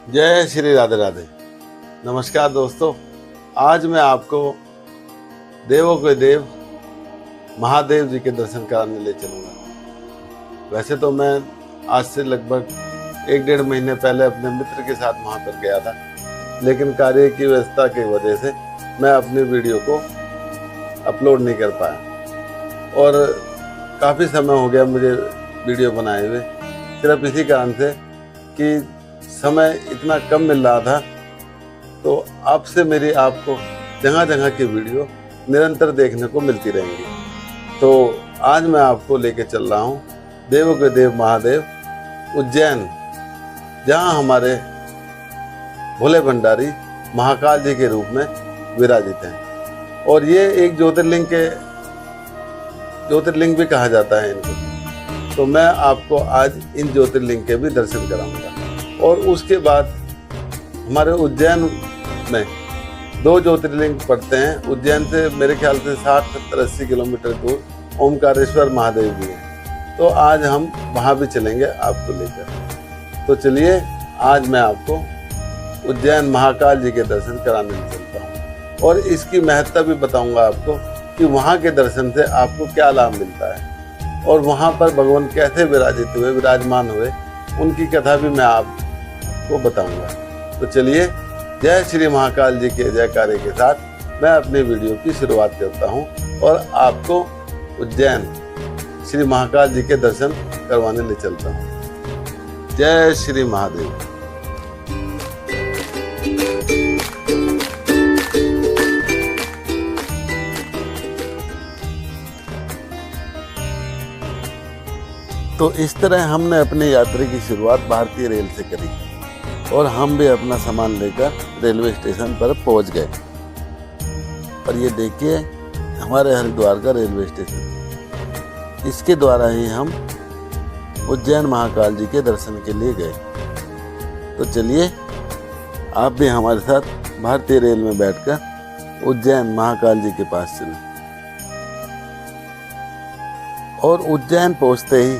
जय श्री राधे राधे। नमस्कार दोस्तों, आज मैं आपको देवों के देव महादेव जी के दर्शन कराने ले चलूँगा। वैसे तो मैं आज से लगभग 1-1.5 महीने पहले अपने मित्र के साथ वहाँ पर गया था, लेकिन कार्य की व्यवस्था की वजह से मैं अपनी वीडियो को अपलोड नहीं कर पाया और काफ़ी समय हो गया मुझे वीडियो बनाए हुए, सिर्फ इसी कारण से कि समय इतना कम मिल रहा था। तो अब से मेरी आपको जगह जगह की वीडियो निरंतर देखने को मिलती रहेंगी। तो आज मैं आपको लेके चल रहा हूँ देवों के देव महादेव उज्जैन, जहाँ हमारे भोले भंडारी महाकाल जी के रूप में विराजित हैं। और ये एक ज्योतिर्लिंग भी कहा जाता है इनको। तो मैं आपको आज इन ज्योतिर्लिंग के भी दर्शन कराऊंगा। और उसके बाद हमारे उज्जैन में 2 ज्योतिर्लिंग पड़ते हैं। उज्जैन से मेरे ख्याल से 60-70-80 किलोमीटर दूर ओमकारेश्वर महादेव भी हैं। तो आज हम वहाँ भी चलेंगे आपको लेकर। तो चलिए, आज मैं आपको उज्जैन महाकाल जी के दर्शन कराने चलता हूँ और इसकी महत्ता भी बताऊँगा आपको कि वहाँ के दर्शन से आपको क्या लाभ मिलता है और वहाँ पर भगवान कैसे विराजमान हुए, उनकी कथा भी मैं आपको बताऊंगा। तो चलिए, जय श्री महाकाल जी के जयकारे के साथ मैं अपनी वीडियो की शुरुआत करता हूं और आपको उज्जैन श्री महाकाल जी के दर्शन करवाने ले चलता हूं। जय श्री महादेव। तो इस तरह हमने अपनी यात्रा की शुरुआत भारतीय रेल से करी और हम भी अपना सामान लेकर रेलवे स्टेशन पर पहुंच गए। और ये देखिए हमारे हरिद्वार का रेलवे स्टेशन, इसके द्वारा ही हम उज्जैन महाकाल जी के दर्शन के लिए गए। तो चलिए, आप भी हमारे साथ भारतीय रेल में बैठकर उज्जैन महाकाल जी के पास चलें। और उज्जैन पहुंचते ही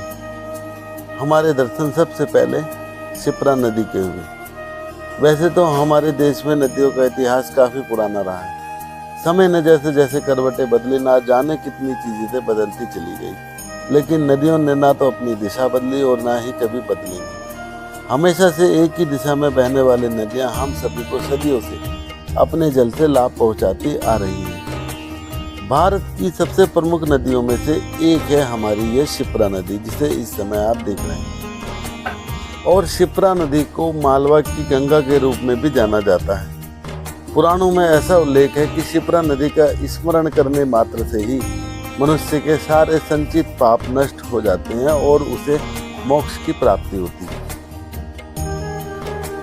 हमारे दर्शन सबसे पहले शिप्रा नदी के हुए। वैसे तो हमारे देश में नदियों का इतिहास काफ़ी पुराना रहा है। समय ने जैसे जैसे करवटें बदली, ना जाने कितनी चीज़ें बदलती चली गई, लेकिन नदियों ने ना तो अपनी दिशा बदली और ना ही कभी बदलेंगी। हमेशा से एक ही दिशा में बहने वाली नदियाँ हम सभी को सदियों से अपने जल से लाभ पहुँचाती आ रही हैं। भारत की सबसे प्रमुख नदियों में से एक है हमारी ये शिप्रा नदी, जिसे इस समय आप देख रहे हैं। और शिप्रा नदी को मालवा की गंगा के रूप में भी जाना जाता है। पुराणों में ऐसा उल्लेख है कि शिप्रा नदी का स्मरण करने मात्र से ही मनुष्य के सारे संचित पाप नष्ट हो जाते हैं और उसे मोक्ष की प्राप्ति होती है।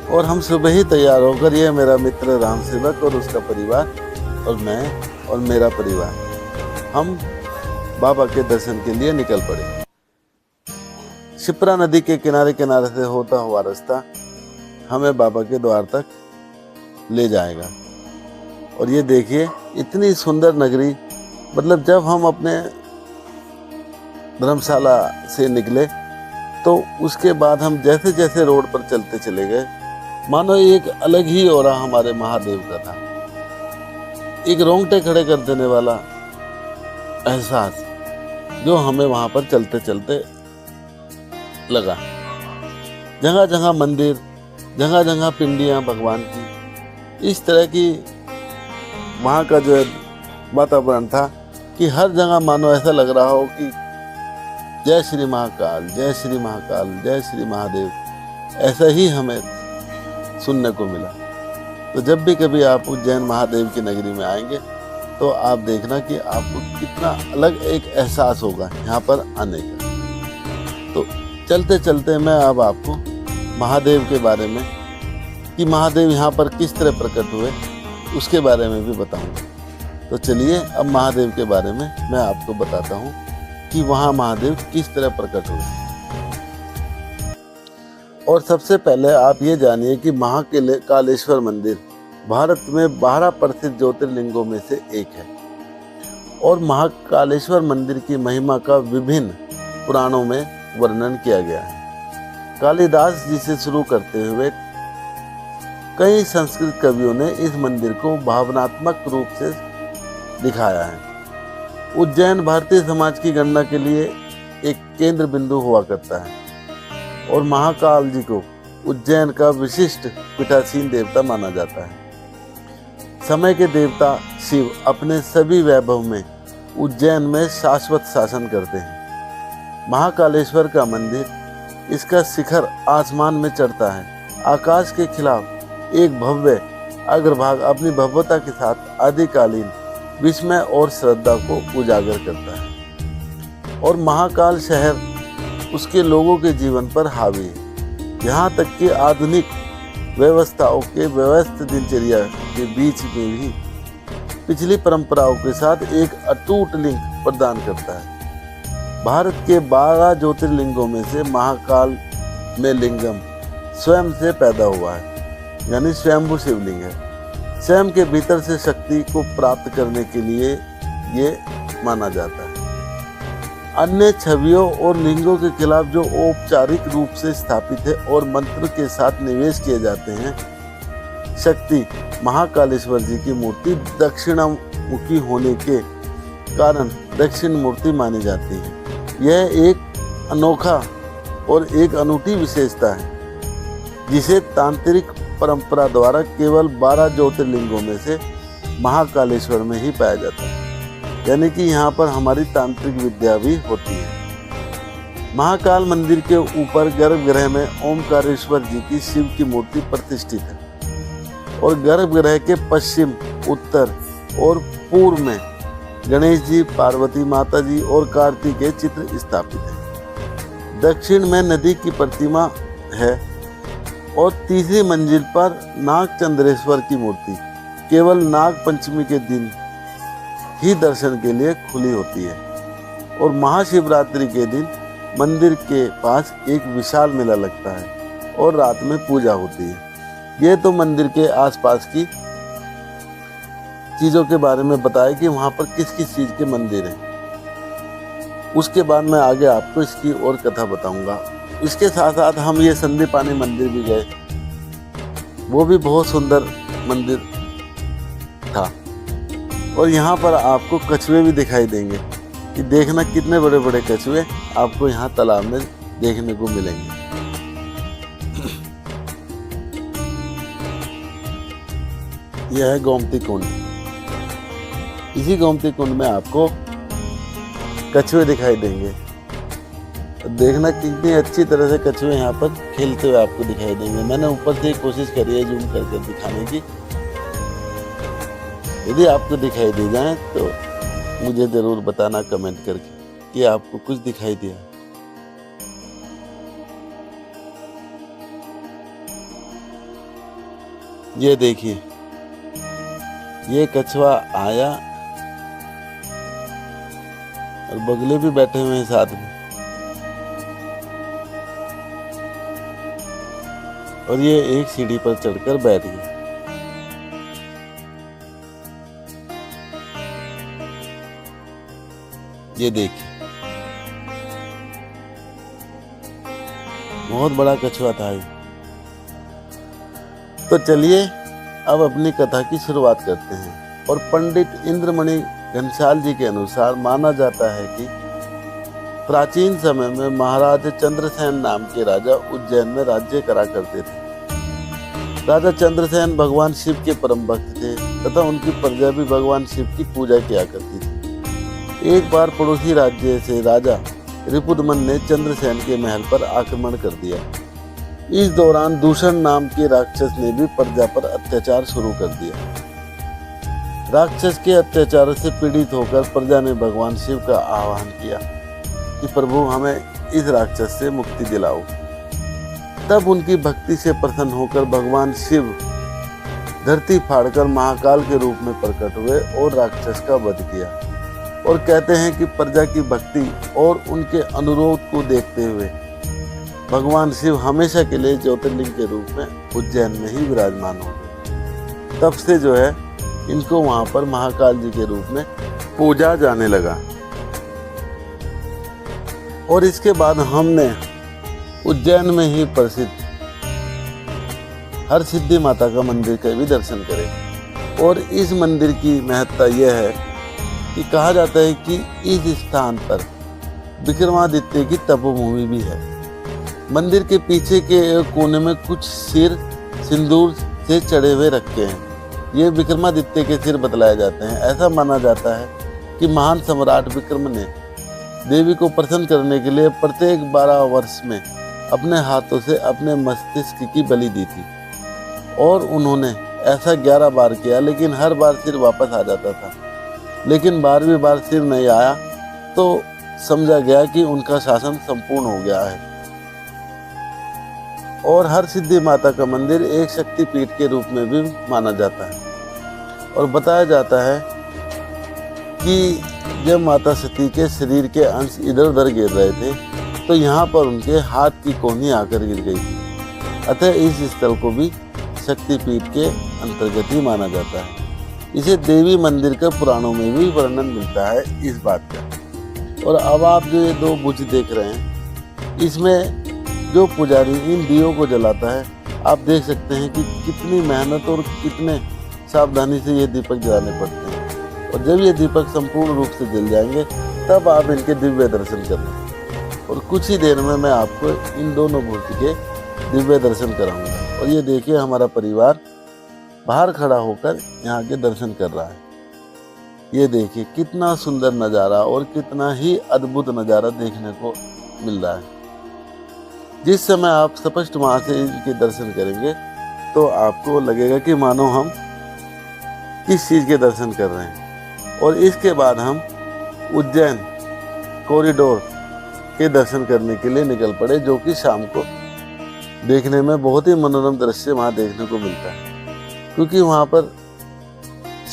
और हम सुबह ही तैयार होकर, ये मेरा मित्र राम सेवक और उसका परिवार और मैं और मेरा परिवार, हम बाबा के दर्शन के लिए निकल पड़े। शिप्रा नदी के किनारे किनारे से होता हुआ रास्ता हमें बाबा के द्वार तक ले जाएगा। और ये देखिए, इतनी सुंदर नगरी, मतलब जब हम अपने धर्मशाला से निकले तो उसके बाद हम जैसे जैसे रोड पर चलते चले गए, मानो एक अलग ही ऑरा हमारे महादेव का था। एक रोंगटे खड़े कर देने वाला एहसास जो हमें वहाँ पर चलते चलते लगा। जगह जगह मंदिर, जगह जगह पिंडियाँ भगवान की, इस तरह की वहाँ का जो वातावरण था कि हर जगह मानो ऐसा लग रहा हो कि जय श्री महाकाल, जय श्री महाकाल, जय श्री महादेव, ऐसा ही हमें सुनने को मिला। तो जब भी कभी आप उज्जैन महादेव की नगरी में आएंगे तो आप देखना कि आपको कितना अलग एक एहसास होगा यहाँ पर आने का। तो चलते चलते मैं अब आपको महादेव के बारे में, कि महादेव यहाँ पर किस तरह प्रकट हुए, उसके बारे में भी बताऊंगा। तो चलिए, अब महादेव के बारे में मैं आपको बताता हूँ कि वहाँ महादेव किस तरह प्रकट हुए। और सबसे पहले आप ये जानिए कि महाकालेश्वर मंदिर भारत में 12 प्रसिद्ध ज्योतिर्लिंगों में से एक है और महाकालेश्वर मंदिर की महिमा का विभिन्न पुराणों में वर्णन किया गया है। कालिदास जी से शुरू करते हुए कई संस्कृत कवियों ने इस मंदिर को भावनात्मक रूप से दिखाया है। उज्जैन भारतीय समाज की गणना के लिए एक केंद्र बिंदु हुआ करता है और महाकाल जी को उज्जैन का विशिष्ट पीठासीन देवता माना जाता है। समय के देवता शिव अपने सभी वैभव में उज्जैन में शाश्वत शासन करते हैं। महाकालेश्वर का मंदिर, इसका शिखर आसमान में चढ़ता है। आकाश के खिलाफ एक भव्य अग्रभाग अपनी भव्यता के साथ आदिकालीन विस्मय और श्रद्धा को उजागर करता है और महाकाल शहर उसके लोगों के जीवन पर हावी है। यहाँ तक कि आधुनिक व्यवस्थाओं के व्यस्त दिनचर्या के बीच में भी पिछली परंपराओं के साथ एक अटूट लिंक प्रदान करता है। भारत के 12 ज्योतिर्लिंगों में से महाकाल में लिंगम स्वयं से पैदा हुआ है, यानी स्वयंभू शिवलिंग है। स्वयं के भीतर से शक्ति को प्राप्त करने के लिए ये माना जाता है। अन्य छवियों और लिंगों के खिलाफ जो औपचारिक रूप से स्थापित है और मंत्र के साथ निवेश किए जाते हैं, शक्ति महाकालेश्वर जी की मूर्ति दक्षिणामुखी होने के कारण दक्षिण मूर्ति मानी जाती है। यह एक अनोखा और एक अनूठी विशेषता है जिसे तांत्रिक परंपरा द्वारा केवल 12 ज्योतिर्लिंगों में से महाकालेश्वर में ही पाया जाता है, यानी कि यहाँ पर हमारी तांत्रिक विद्या भी होती है। महाकाल मंदिर के ऊपर गर्भगृह में ओमकारेश्वर जी की शिव की मूर्ति प्रतिष्ठित है और गर्भगृह के पश्चिम, उत्तर और पूर्व में गणेश जी, पार्वती माता जी और कार्तिकेय चित्र स्थापित है। दक्षिण में नदी की प्रतिमा है और तीसरी मंजिल पर नागचंद्रेश्वर की मूर्ति केवल नाग पंचमी के दिन ही दर्शन के लिए खुली होती है और महाशिवरात्रि के दिन मंदिर के पास एक विशाल मेला लगता है और रात में पूजा होती है। ये तो मंदिर के आसपास की चीज़ों के बारे में बताया कि वहाँ पर किस किस चीज़ के मंदिर हैं। उसके बाद मैं आगे आपको इसकी और कथा बताऊंगा। इसके साथ साथ हम ये संदीपानी मंदिर भी गए, वो भी बहुत सुंदर मंदिर था और यहाँ पर आपको कछुए भी दिखाई देंगे कि देखना कितने बड़े बड़े कछुए आपको यहाँ तालाब में देखने को मिलेंगे। यह है गोमती कुंड। इसी गोमती कुंड में आपको कछुए दिखाई देंगे। देखना कितनी अच्छी तरह से कछुए यहाँ पर खेलते हुए आपको दिखाई देंगे। मैंने ऊपर से कोशिश करी है जूम करके दिखाने की। यदि आपको दिखाई दे जाए तो मुझे ज़रूर बताना कमेंट करके कि आपको कुछ दिखाई दिया। ये देखिए, ये कछुआ आया और बगले भी बैठे हुए हैं साथ में और ये एक सीढ़ी पर चढ़कर बैठ गए। ये देखिए, बहुत बड़ा कछुआ था ये। तो चलिए अब अपनी कथा की शुरुआत करते हैं। और पंडित इंद्रमणि घनसाल जी के अनुसार माना जाता है कि प्राचीन समय में महाराज चंद्रसेन नाम के राजा उज्जैन में राज्य करा करते थे। राजा चंद्रसेन भगवान शिव के परम भक्त थे तथा उनकी प्रजा भी भगवान शिव की पूजा किया करती थी। एक बार पड़ोसी राज्य से राजा रिपुदमन ने चंद्रसेन के महल पर आक्रमण कर दिया। इस दौरान दूषण नाम के राक्षस ने भी प्रजा पर अत्याचार शुरू कर दिया। राक्षस के अत्याचार से पीड़ित होकर प्रजा ने भगवान शिव का आह्वान किया कि प्रभु हमें इस राक्षस से मुक्ति दिलाओ। तब उनकी भक्ति से प्रसन्न होकर भगवान शिव धरती फाड़कर महाकाल के रूप में प्रकट हुए और राक्षस का वध किया। और कहते हैं कि प्रजा की भक्ति और उनके अनुरोध को देखते हुए भगवान शिव हमेशा के लिए ज्योतिर्लिंग के रूप में उज्जैन में ही विराजमान हो गए। तब से जो है इनको वहां पर महाकाल जी के रूप में पूजा जाने लगा। और इसके बाद हमने उज्जैन में ही प्रसिद्ध हर सिद्धि माता का मंदिर का भी दर्शन करें। और इस मंदिर की महत्ता यह है कि कहा जाता है कि इस स्थान पर विक्रमादित्य की तपोभूमि भी है। मंदिर के पीछे के कोने में कुछ सिर सिंदूर से चढ़े हुए रखे हैं। ये विक्रमादित्य के सिर बतलाए जाते हैं। ऐसा माना जाता है कि महान सम्राट विक्रम ने देवी को प्रसन्न करने के लिए प्रत्येक 12 वर्ष में अपने हाथों से अपने मस्तिष्क की बलि दी थी और उन्होंने ऐसा 11 बार किया, लेकिन हर बार सिर वापस आ जाता था। लेकिन 12वीं बार सिर नहीं आया तो समझा गया कि उनका शासन संपूर्ण हो गया है। और हर सिद्धि माता का मंदिर एक शक्तिपीठ के रूप में भी माना जाता है। और बताया जाता है कि जब माता सती के शरीर के अंश इधर उधर गिर रहे थे तो यहाँ पर उनके हाथ की कोहनी आकर गिर गई थी। अतः इस स्थल को भी शक्तिपीठ के अंतर्गत ही माना जाता है। इसे देवी मंदिर के पुराणों में भी वर्णन मिलता है इस बात का। और अब आप जो ये 2 बुझ देख रहे हैं, इसमें जो पुजारी इन दियों को जलाता है, आप देख सकते हैं कि कितनी मेहनत और कितने सावधानी से ये दीपक जलाने पड़ते हैं। और जब ये दीपक संपूर्ण रूप से जल जाएंगे तब आप इनके दिव्य दर्शन करना। और कुछ ही देर में मैं आपको इन दोनों मूर्ति के दिव्य दर्शन कराऊंगा। और ये देखिए हमारा परिवार बाहर खड़ा होकर यहाँ के दर्शन कर रहा है। ये देखिए कितना सुंदर नज़ारा और कितना ही अद्भुत नज़ारा देखने को मिल रहा है। जिस समय आप स्पष्ट वहाँ से इनके दर्शन करेंगे तो आपको लगेगा कि मानो हम किस चीज़ के दर्शन कर रहे हैं। और इसके बाद हम उज्जैन कॉरिडोर के दर्शन करने के लिए निकल पड़े, जो कि शाम को देखने में बहुत ही मनोरम दृश्य वहाँ देखने को मिलता है, क्योंकि वहाँ पर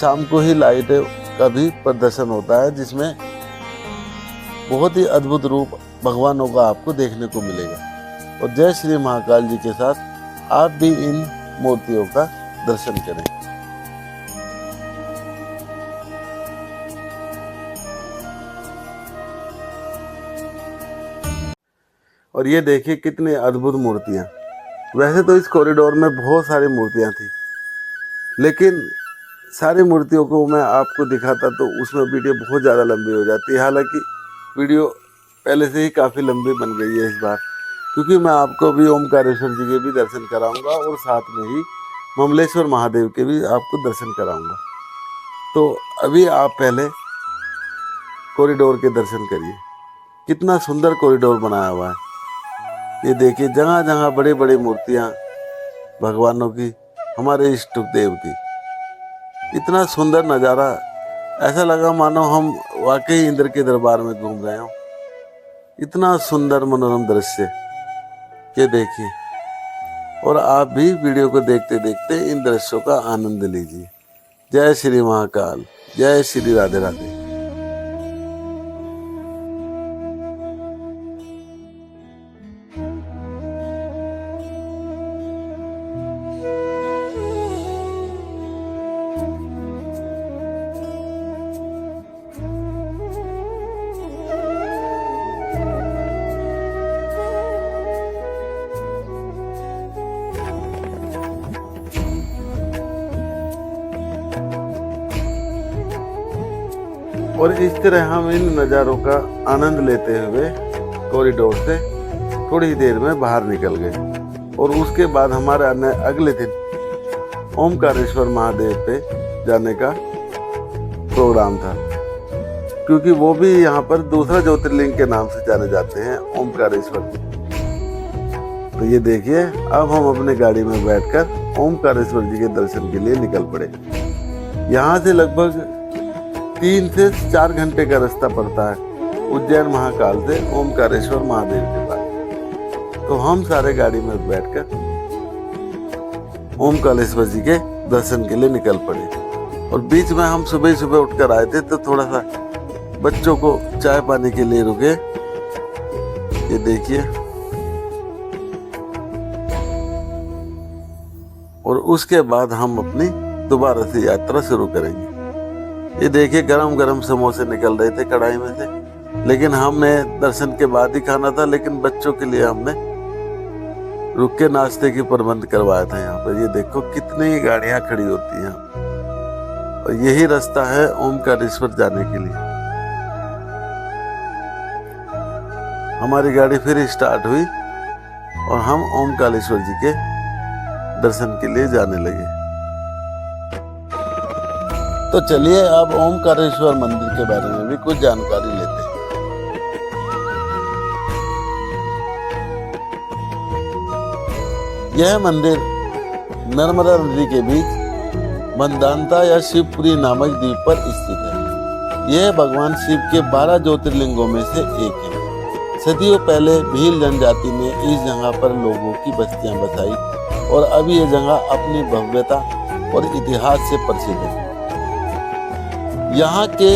शाम को ही लाइट का भी प्रदर्शन होता है, जिसमें बहुत ही अद्भुत रूप भगवानों का आपको देखने को मिलेगा। और जय श्री महाकाल जी के साथ आप भी इन मूर्तियों का दर्शन करें। और ये देखिए कितनी अद्भुत मूर्तियाँ। वैसे तो इस कॉरिडोर में बहुत सारी मूर्तियाँ थी, लेकिन सारी मूर्तियों को मैं आपको दिखाता तो उसमें वीडियो बहुत ज़्यादा लंबी हो जाती है। हालांकि वीडियो पहले से ही काफ़ी लंबी बन गई है इस बार, क्योंकि मैं आपको भी ओमकारेश्वर जी के भी दर्शन कराऊंगा और साथ में ही ममलेश्वर महादेव के भी आपको दर्शन कराऊंगा। तो अभी आप पहले कॉरिडोर के दर्शन करिए। कितना सुंदर कॉरिडोर बनाया हुआ है। ये देखिए जगह जगह बड़ी बड़ी मूर्तियाँ भगवानों की, हमारे इष्ट देव की। इतना सुंदर नज़ारा, ऐसा लगा मानो हम वाकई इंद्र के दरबार में घूम रहे हों। इतना सुंदर मनोरम दृश्य ये देखिए। और आप भी वीडियो को देखते देखते इन दृश्यों का आनंद लीजिए। जय श्री महाकाल, जय श्री राधे राधे। और इस तरह हम इन नज़ारों का आनंद लेते हुए कॉरिडोर से थोड़ी देर में बाहर निकल गए। और उसके बाद हमारा अगले दिन ओमकारेश्वर महादेव पे जाने का प्रोग्राम था, क्योंकि वो भी यहाँ पर दूसरा ज्योतिर्लिंग के नाम से जाने जाते हैं, ओमकारेश्वर। तो ये देखिए अब हम अपने गाड़ी में बैठकर ओमकारेश्वर जी के दर्शन के लिए निकल पड़े। यहाँ से लगभग 3 से 4 घंटे का रास्ता पड़ता है उज्जैन महाकाल से ओमकारेश्वर महादेव के पास। तो हम सारे गाड़ी में बैठकर ओमकारेश्वर जी के दर्शन के लिए निकल पड़े। और बीच में हम सुबह सुबह उठकर आए थे, तो थोड़ा सा बच्चों को चाय पानी के लिए रुके। ये देखिए, और उसके बाद हम अपनी दोबारा से यात्रा शुरू करेंगे। ये देखिए गरम गरम समोसे निकल रहे थे कढ़ाई में से, लेकिन हमने दर्शन के बाद ही खाना था, लेकिन बच्चों के लिए हमने रुक के नाश्ते की प्रबंध करवाया था यहाँ पर। ये देखो कितनी गाड़ियां खड़ी होती हैं और यही रास्ता है ओमकारेश्वर जाने के लिए। हमारी गाड़ी फिर स्टार्ट हुई और हम ओमकारेश्वर जी के दर्शन के लिए जाने लगे। तो चलिए अब ओमकारेश्वर मंदिर के बारे में भी कुछ जानकारी लेते हैं। यह मंदिर नर्मदा नदी के बीच मंदांता या शिवपुरी नामक द्वीप पर स्थित है। यह भगवान शिव के 12 ज्योतिर्लिंगों में से एक है। सदियों पहले भील जनजाति ने इस जगह पर लोगों की बस्तियां बसाई और अब यह जगह अपनी भव्यता और इतिहास से प्रसिद्ध है। यहाँ के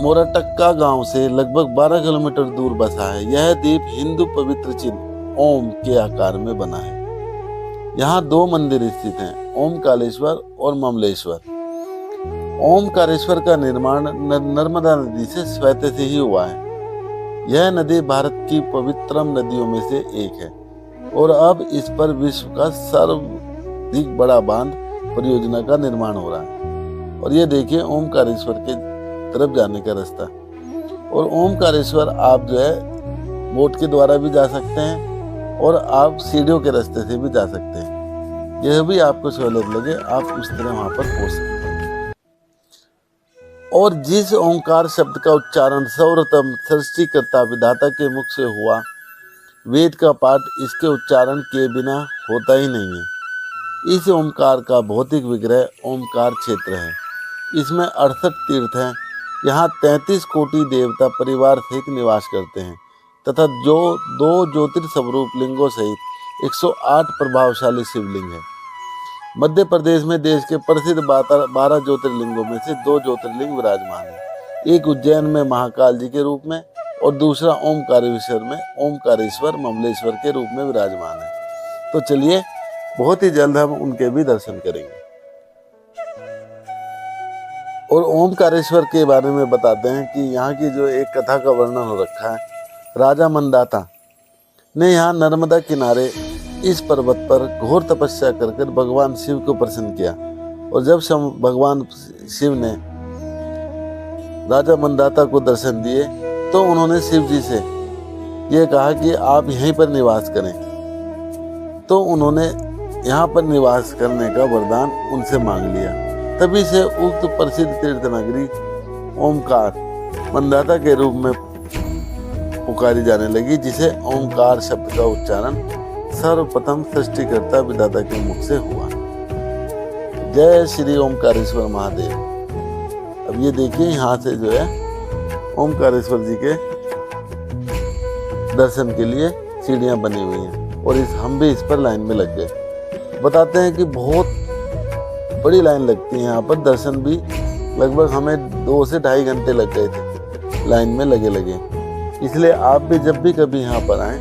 मोराटक्का गांव से लगभग 12 किलोमीटर दूर बसा है। यह द्वीप हिंदू पवित्र चिन्ह ओम के आकार में बना है। यहाँ 2 मंदिर स्थित हैं, ओमकारेश्वर और ममलेश्वर। ओमकारेश्वर का निर्माण नर्मदा नदी से स्वतः से ही हुआ है। यह नदी भारत की पवित्रतम नदियों में से एक है और अब इस पर विश्व का सर्वाधिक बड़ा बांध परियोजना का निर्माण हो रहा है। और ये देखिए ओमकारेश्वर के तरफ जाने का रास्ता। और ओमकारेश्वर आप जो है बोट के द्वारा भी जा सकते हैं और आप सीढ़ियों के रास्ते से भी जा सकते हैं। यह भी आपको सहूलियत लगे आप उस तरह वहां पर पहुंच सकते हैं। और जिस ओंकार शब्द का उच्चारण सर्वप्रथम सृष्टिकर्ता विधाता के मुख से हुआ, वेद का पाठ इसके उच्चारण के बिना होता ही नहीं है। इस ओंकार का भौतिक विग्रह ओंकार क्षेत्र है। इसमें 68 तीर्थ हैं। यहाँ 33 कोटि देवता परिवार सहित निवास करते हैं तथा जो 2 ज्योतिर्स्वरूप लिंगों सहित 108 प्रभावशाली शिवलिंग है। मध्य प्रदेश में देश के प्रसिद्ध 12 ज्योतिर्लिंगों में से 2 ज्योतिर्लिंग विराजमान है। एक उज्जैन में महाकाल जी के रूप में और दूसरा ओमकारेश्वर ममलेश्वर के रूप में विराजमान है। तो चलिए बहुत ही जल्द हम उनके भी दर्शन करेंगे। और ओमकारेश्वर के बारे में बताते हैं कि यहाँ की जो एक कथा का वर्णन हो रखा है। राजा मंदाता ने यहाँ नर्मदा किनारे इस पर्वत पर घोर तपस्या कर भगवान शिव को प्रसन्न किया। और जब भगवान शिव ने राजा मंदाता को दर्शन दिए तो उन्होंने शिव जी से ये कहा कि आप यहीं पर निवास करें। तो उन्होंने यहाँ पर निवास करने का वरदान उनसे मांग लिया। तभी से उक्त प्रसिद्ध तीर्थ नगरी ओमकार मंदाता के रूप में पुकारी जाने लगी, जिसे ओमकार शब्द का उच्चारण सर्वप्रथम सृष्टिकर्ता विधाता के मुख से हुआ। जय श्री ओमकारेश्वर महादेव। अब ये देखिए यहाँ से जो है ओमकारेश्वर जी के दर्शन के लिए सीढ़ियां बनी हुई हैं और हम भी इस पर लाइन में लग गए। बताते हैं कि बहुत बड़ी लाइन लगती है यहाँ पर। दर्शन भी लगभग हमें 2 से 2.5 घंटे लग गए थे लाइन में लगे। इसलिए आप भी जब भी कभी यहाँ पर आएँ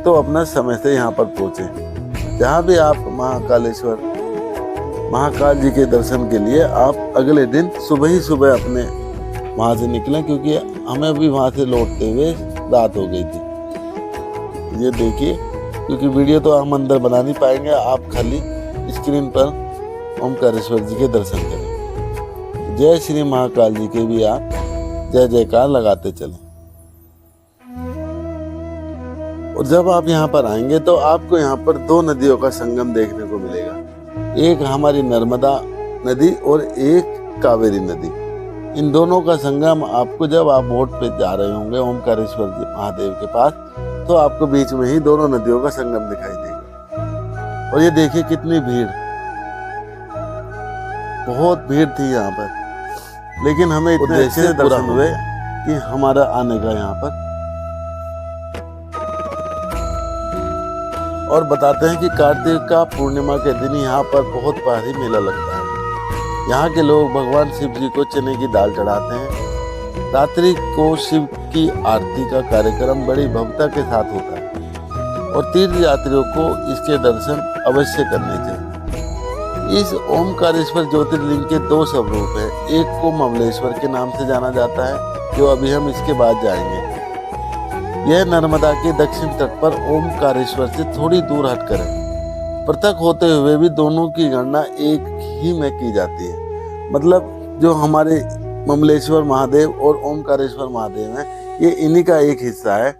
तो अपना समय से यहाँ पर पहुँचें। जहाँ भी आप महाकाल जी के दर्शन के लिए आप अगले दिन सुबह ही सुबह अपने वहाँ से निकलें, क्योंकि हमें भी वहाँ से लौटते हुए रात हो गई थी। ये देखिए, क्योंकि वीडियो तो हम अंदर बना नहीं पाएंगे, आप खाली स्क्रीन पर ओमकारेश्वर जी के दर्शन करें। जय श्री महाकाल जी के भी आप जय जयकार लगाते चलें। और जब आप यहाँ पर आएंगे तो आपको यहाँ पर 2 नदियों का संगम देखने को मिलेगा। एक हमारी नर्मदा नदी और एक कावेरी नदी। इन दोनों का संगम आपको जब आप बोट पे जा रहे होंगे ओमकारेश्वर महादेव के पास, तो आपको बीच में ही दोनों नदियों का संगम दिखाई देगा। और ये देखिए कितनी भीड़, बहुत भीड़ थी यहाँ पर, लेकिन हमें इतने अच्छे से दर्शन हुए कि हमारा आने का यहाँ पर। और बताते हैं कि कार्तिक का पूर्णिमा के दिन यहाँ पर बहुत भारी मेला लगता है। यहाँ के लोग भगवान शिव जी को चने की दाल चढ़ाते हैं। रात्रि को शिव की आरती का कार्यक्रम बड़ी भव्यता के साथ होता है और तीर्थ यात्रियों को इसके दर्शन अवश्य करने चाहिए। इस ओमकारेश्वर ज्योतिर्लिंग के 2 स्वरूप हैं। एक को ममलेश्वर के नाम से जाना जाता है, जो अभी हम इसके बाद जाएंगे। यह नर्मदा के दक्षिण तट पर ओमकारेश्वर से थोड़ी दूर हटकर है। पृथक होते हुए भी दोनों की गणना एक ही में की जाती है। मतलब जो हमारे ममलेश्वर महादेव और ओमकारेश्वर महादेव हैं, ये इन्हीं का एक हिस्सा है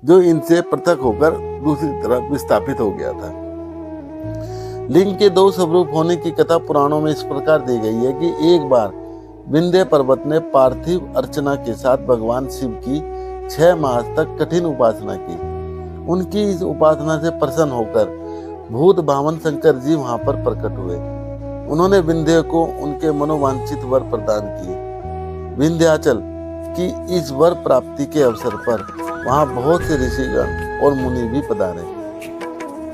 जो इनसे पृथक होकर दूसरी तरफ विस्थापित हो गया था। लिंग के दो स्वरूप होने की कथा पुराणों में इस प्रकार दी गई है कि एक बार विंध्य पर्वत ने पार्थिव अर्चना के साथ भगवान शिव की 6 मास तक कठिन उपासना की। उनकी इस उपासना से प्रसन्न होकर भूत भावन शंकर जी वहां पर प्रकट हुए। उन्होंने विंध्य को उनके मनोवांछित वर प्रदान किए। विंध्याचल की इस वर प्राप्ति के अवसर पर वहां बहुत से ऋषिगण और मुनि भी पधारे।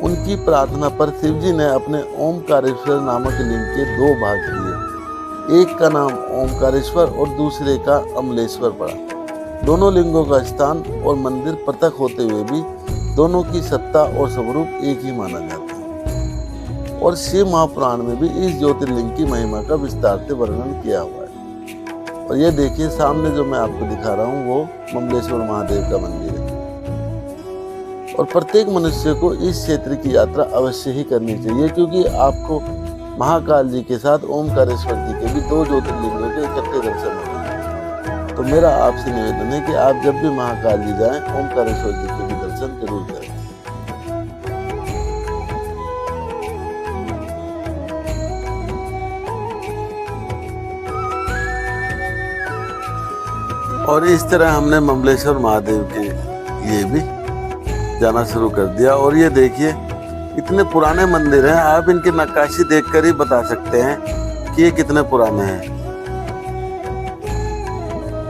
उनकी प्रार्थना पर शिवजी ने अपने ओमकारेश्वर नामक लिंग के 2 भाग किए। एक का नाम ओमकारेश्वर और दूसरे का अमलेश्वर पड़ा। दोनों लिंगों का स्थान और मंदिर पृथक होते हुए भी दोनों की सत्ता और स्वरूप एक ही माना जाता है। और शिव महापुराण में भी इस ज्योतिर्लिंग की महिमा का विस्तार से वर्णन किया हुआ है। और ये देखिए सामने जो मैं आपको दिखा रहा हूँ वो ममलेश्वर महादेव का मंदिर है। और प्रत्येक मनुष्य को इस क्षेत्र की यात्रा अवश्य ही करनी चाहिए, क्योंकि आपको महाकाल जी के साथ ओमकारेश्वर जी के भी 2 ज्योतिर्लिंगों के इकट्ठे दर्शन होंगे। तो मेरा आपसे निवेदन है कि आप जब भी महाकाल जी जाएं, ओमकारेश्वर जी के भी दर्शन जरूर करें। और इस तरह हमने ममलेश्वर महादेव के लिए भी जाना शुरू कर दिया। और ये देखिए इतने पुराने मंदिर हैं, आप इनकी नक्काशी देखकर ही बता सकते हैं कि ये कितने पुराने हैं।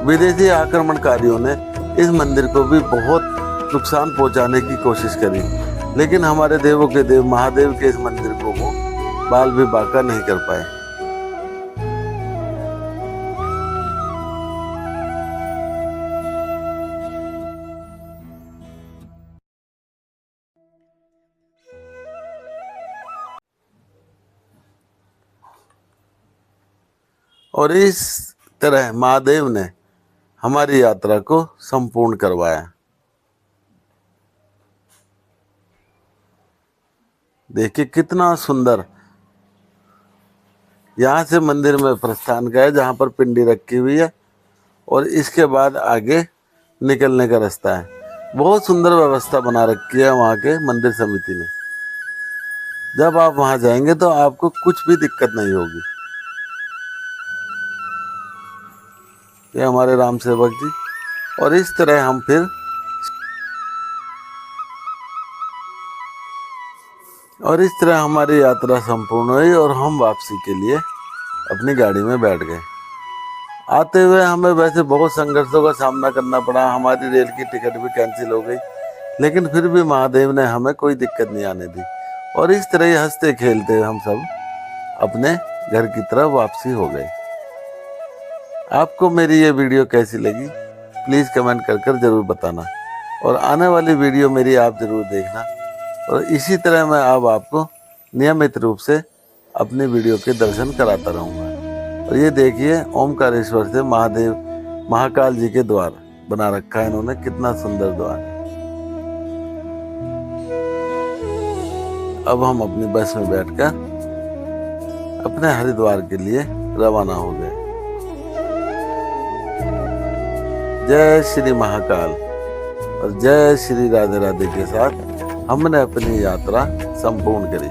विदेशी आक्रमणकारियों ने इस मंदिर को भी बहुत नुकसान पहुंचाने की कोशिश करी, लेकिन हमारे देवों के देव महादेव के इस मंदिर को वो बाल भी बांका नहीं कर पाए। और इस तरह महादेव ने हमारी यात्रा को संपूर्ण करवाया। देखिए कितना सुंदर यहाँ से मंदिर में प्रस्थान गए जहाँ पर पिंडी रखी हुई है, और इसके बाद आगे निकलने का रास्ता है। बहुत सुंदर व्यवस्था बना रखी है वहाँ के मंदिर समिति ने। जब आप वहाँ जाएंगे तो आपको कुछ भी दिक्कत नहीं होगी। ये हमारे राम सेवक जी। और इस तरह हम फिर हमारी यात्रा संपूर्ण हुई और हम वापसी के लिए अपनी गाड़ी में बैठ गए। आते हुए हमें वैसे बहुत संघर्षों का सामना करना पड़ा। हमारी रेल की टिकट भी कैंसिल हो गई, लेकिन फिर भी महादेव ने हमें कोई दिक्कत नहीं आने दी। और इस तरह ही हंसते खेलते हम सब अपने घर की तरफ वापसी हो गए। आपको मेरी ये वीडियो कैसी लगी प्लीज़ कमेंट कर ज़रूर बताना, और आने वाली वीडियो मेरी आप ज़रूर देखना। और इसी तरह मैं अब आपको नियमित रूप से अपनी वीडियो के दर्शन कराता रहूँगा। और ये देखिए ओमकारेश्वर से महाकाल जी के द्वार बना रखा है इन्होंने, कितना सुंदर द्वार है। अब हम अपनी बस में बैठकर अपने हरिद्वार के लिए रवाना हो गए। जय श्री महाकाल और जय श्री राधे राधे के साथ हमने अपनी यात्रा संपूर्ण करी।